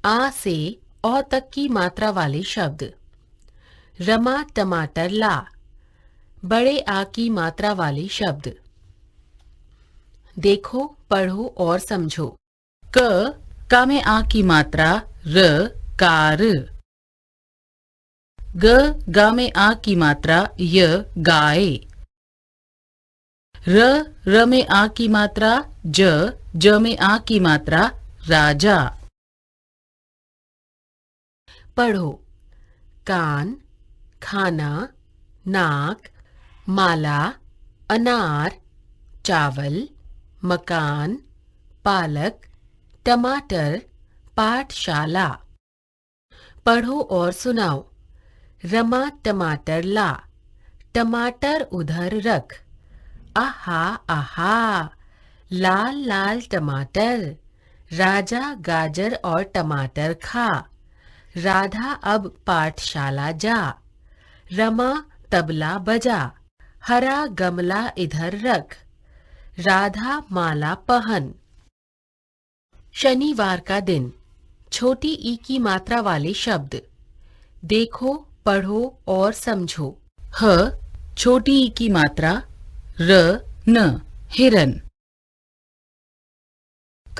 आ से औ तक की मात्रा वाले शब्द। रमा टमाटर ला, बड़े आ की मात्रा वाले शब्द। देखो, पढ़ो और समझो। का में आ की मात्रा र, कार। गा में आ की मात्रा य, गाय। र में आ की मात्रा ज में आ की मात्रा राजा। पढ़ो। कान, खाना, नाक, माला, अनार, चावल, मकान, पालक, टमाटर, पाठशाला। पढ़ो और सुनाओ। रमा टमाटर ला, टमाटर उधर रख। आहा आहा, लाल लाल टमाटर। राजा गाजर और टमाटर खा। राधा अब पाठशाला जा। रमा तबला बजा। हरा गमला इधर रख। राधा माला पहन। शनिवार का दिन। छोटी ई की मात्रा वाले शब्द। देखो, पढ़ो और समझो। ह छोटी ई की मात्रा र, न, हिरन।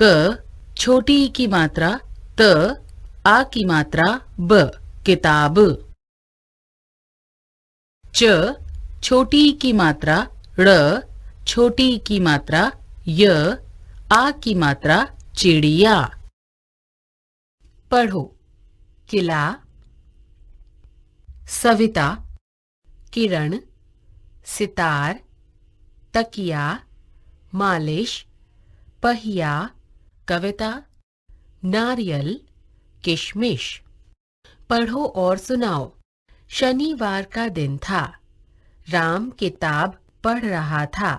क छोटी ई की मात्रा त, आ की मात्रा ब, किताब। च छोटी ई की मात्रा ड़, छोटी ई की मात्रा य, आ की मात्रा चिड़िया। पढ़ो। किला, सविता, किरण, सितार, तकिया, मालिश, पहिया, कविता, नारियल, किशमिश। पढ़ो और सुनाओ। शनिवार का दिन था। राम किताब पढ़ रहा था।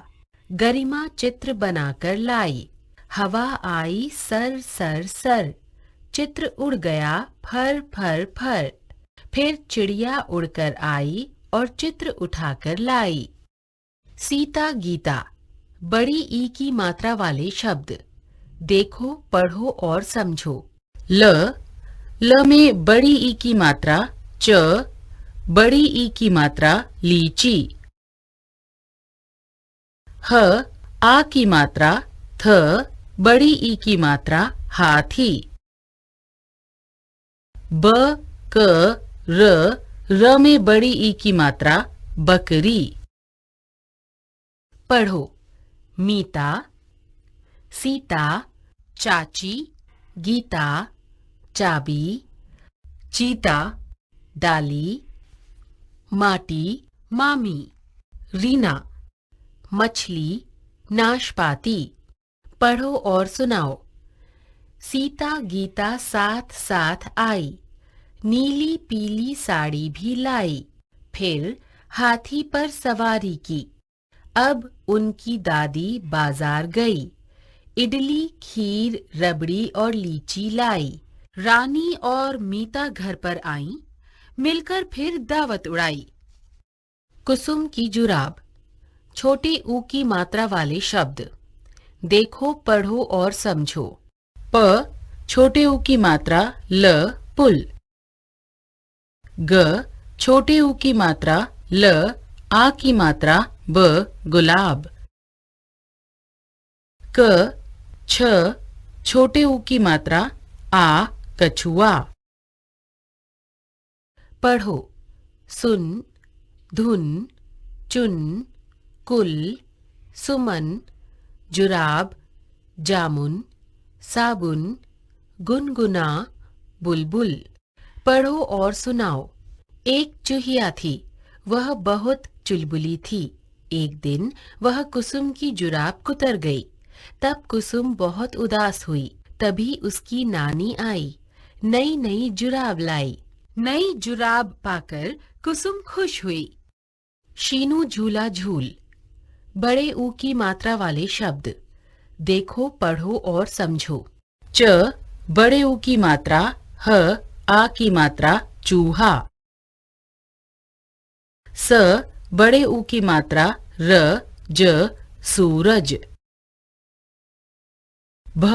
गरिमा चित्र बनाकर लाई। हवा आई सर सर सर। चित्र उड़ गया फर फर फर। फिर चिड़िया उड़कर आई और चित्र उठाकर लाई। सीता गीता, बड़ी ई की मात्रा वाले शब्द। देखो, पढ़ो और समझो। ल में बड़ी ई की मात्रा च, बड़ी ई की मात्रा लीची। ह आ की मात्रा थ, बड़ी ई की मात्रा हाथी। ब क र में बड़ी ई की मात्रा बकरी। पढ़ो। मीता, सीता, चाची, गीता, चाबी, चीता, डाली, माटी, मामी, रीना, मछली, नाशपाती। पढ़ो और सुनाओ। सीता गीता साथ साथ आई। नीली पीली साड़ी भी लाई। फिर हाथी पर सवारी की। अब उनकी दादी बाजार गई। इडली, खीर, रबड़ी और लीची लाई। रानी और मीता घर पर आईं। मिलकर फिर दावत उड़ाई। कुसुम की जुराब, छोटी ऊ की मात्रा वाले शब्द। देखो, पढ़ो और समझो। प छोटे ऊ की मात्रा ल, पुल। ग छोटे ऊ की मात्रा ल, आ की मात्रा ब, गुलाब। क छ छोटे ऊ की मात्रा आ, कछुआ। पढ़ो। सुन, धुन, चुन, कुल, सुमन, जुराब, जामुन, साबुन, गुनगुना, बुलबुल। पढ़ो और सुनाओ। एक चूहिया थी। वह बहुत चुलबुली थी। एक दिन वह कुसुम की जुराब कुतर गई। तब कुसुम बहुत उदास हुई। तभी उसकी नानी आई। नई नई जुराब लाई। नई जुराब पाकर कुसुम खुश हुई। शीनू झूला झूल, बड़े ऊ की मात्रा वाले शब्द। देखो, पढ़ो और समझो। च बड़े ऊ की मात्रा ह, आ की मात्रा चूहा। स बड़े ऊ की मात्रा र, ज, सूरज। भ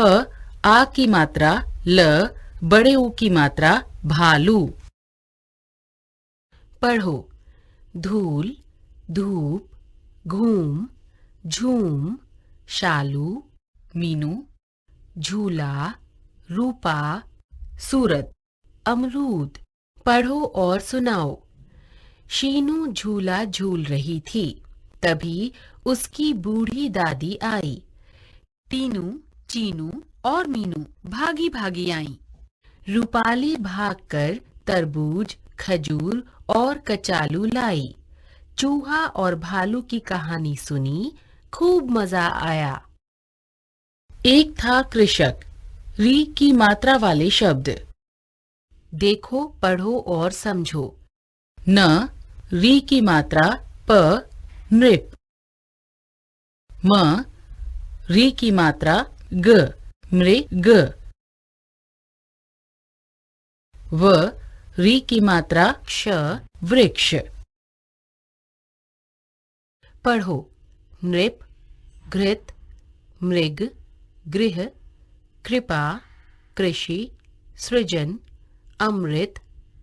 आ की मात्रा ल, बड़े ऊ की मात्रा भालू। पढ़ो धूल, धूप, घूम, झूम, शालू, मीनू, झूला, रूपा, सूरत, अमरूद। पढ़ो और सुनाओ। शीनू झूला झूल रही थी, तभी उसकी बूढ़ी दादी आई। टीनू, चीनू और मीनू भागी भागी आईं। रूपाली भागकर तरबूज, खजूर और कचालू लाई। चूहा और भालू की कहानी सुनी, खूब मजा आया। एक था कृषक। री की मात्रा वाले शब्द। देखो, पढ़ो और समझो। न री की मात्रा प नृप। म री की मात्रा ग मृग। व री की मात्रा श। वृक्ष। पढ़ो नृप, घृत, मृग, गृह, कृपा, कृषि, सृजन, अमृत,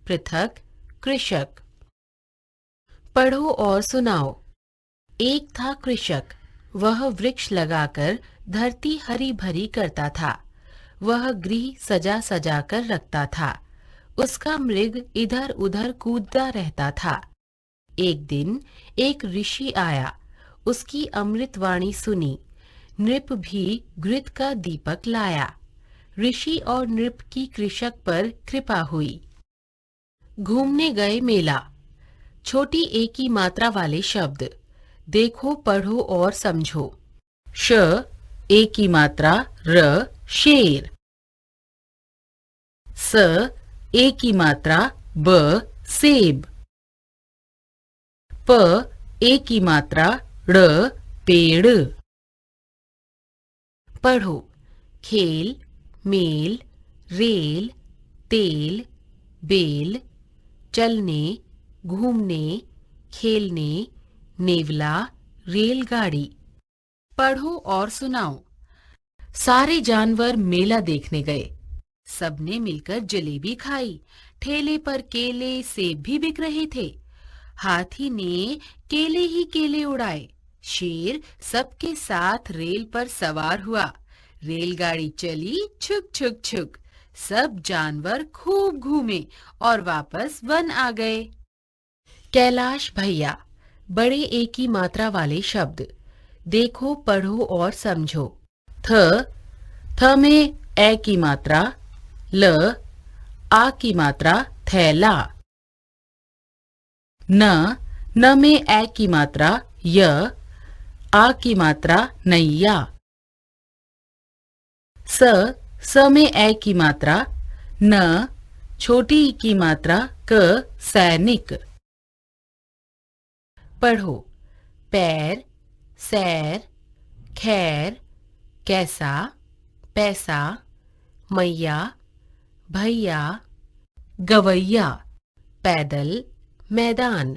पृथक, कृषक। पढ़ो और सुनाओ। एक था कृषक। वह वृक्ष लगाकर धरती हरी भरी करता था। वह गृह सजा सजा कर रखता था। उसका मृग इधर उधर कूदता रहता था। एक दिन एक ऋषि आया। उसकी अमृतवाणी सुनी। नृप भी घृत का दीपक लाया। ऋषि और नृप की कृषक पर कृपा हुई। घूमने गए मेला। छोटी ए की मात्रा वाले शब्द। देखो, पढ़ो और समझो। श ए की मात्रा र शेर। स ए की मात्रा ब सेब। प ए की मात्रा ड़ पेड़। पढ़ो खेल, मेल, रेल, तेल, बेल, चलने, घूमने, खेलने, नेवला, रेलगाड़ी। पढ़ो और सुनाओ। सारे जानवर मेला देखने गए। सबने मिलकर जलेबी खाई। ठेले पर केले, सेब भी बिक रहे थे। हाथी ने केले ही केले उड़ाए। शेर सबके साथ रेल पर सवार हुआ। रेलगाड़ी चली छुक छुक छुक। सब जानवर खूब घूमे और वापस वन आ गए। कैलाश भैया। बड़े ए की मात्रा वाले शब्द। देखो, पढ़ो और समझो। थ में ए की मात्रा ल आ की मात्रा थैला। न में ए की मात्रा य आ की मात्रा नैया। स में ए की मात्रा न छोटी ई की मात्रा क सैनिक। पढ़ो पैर, सैर, खैर, कैसा, पैसा, मैया, भैया, गवैया, पैदल, मैदान।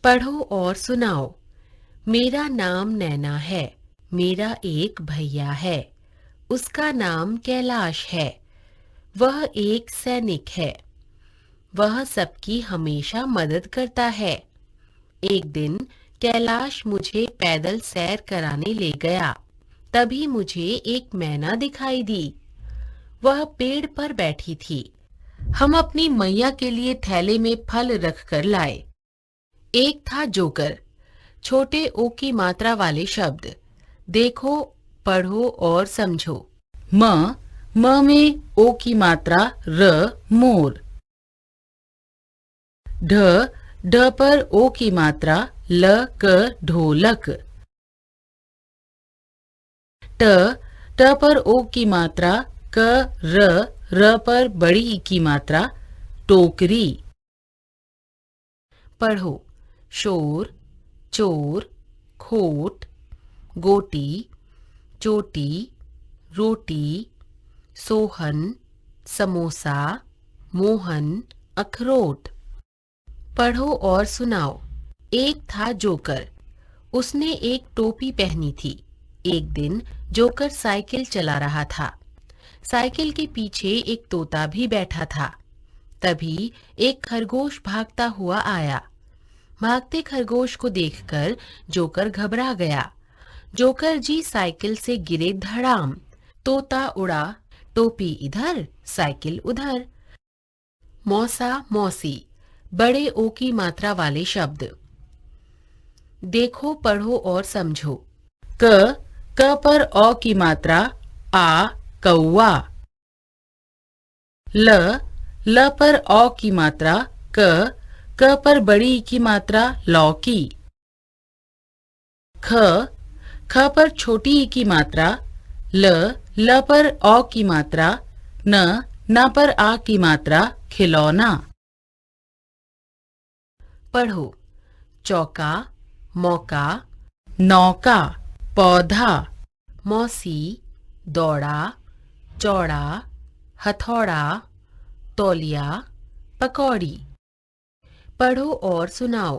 पढ़ो और सुनाओ। मेरा नाम नैना है। मेरा एक भैया है। उसका नाम कैलाश है। वह एक सैनिक है। वह सबकी हमेशा मदद करता है। एक दिन कैलाश मुझे पैदल सैर कराने ले गया। तभी मुझे एक मैना दिखाई दी। वह पेड़ पर बैठी थी। हम अपनी मैया के लिए थैले में फल रख कर लाए। एक था जोकर। छोटे ओ की मात्रा वाले शब्द। देखो, पढ़ो और समझो। म में ओ की मात्रा र मोर। ढ पर ओ की मात्रा ल क ढोलक। ट पर ओ की मात्रा क र पर बड़ी ई की मात्रा टोकरी। पढ़ो शोर, चोर, खोट, गोटी, चोटी, रोटी, सोहन, समोसा, मोहन, अखरोट। पढ़ो और सुनाओ। एक था जोकर। उसने एक टोपी पहनी थी। एक दिन जोकर साइकिल चला रहा था। साइकिल के पीछे एक तोता भी बैठा था। तभी एक खरगोश भागता हुआ आया। भागते खरगोश को देखकर जोकर घबरा गया। जोकर जी साइकिल से गिरे धड़ाम। तोता उड़ा, टोपी इधर, साइकिल उधर। मौसा मौसी, बड़े ओ की मात्रा वाले शब्द। देखो, पढ़ो और समझो। क पर औ की मात्रा आ कौआ। ल पर औ की मात्रा क पर बड़ी ई की मात्रा लौकी। ख पर छोटी ई की मात्रा ल पर औ की मात्रा न पर आ की मात्रा खिलौना। पढ़ो। चौका, मौका, नौका, पौधा, मौसी, दौड़ा, चौड़ा, हथौड़ा, तौलिया, पकौड़ी। पढ़ो और सुनाओ।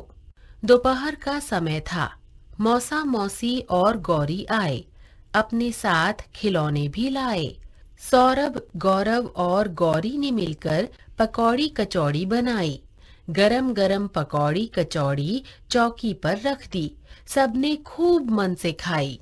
दोपहर का समय था। मौसा मौसी और गौरी आए। अपने साथ खिलौने भी लाए। सौरभ, गौरव और गौरी ने मिलकर पकौड़ी कचौड़ी बनाई। गरम गरम पकौड़ी कचौड़ी चौकी पर रख दी। सबने खूब मन से खाई।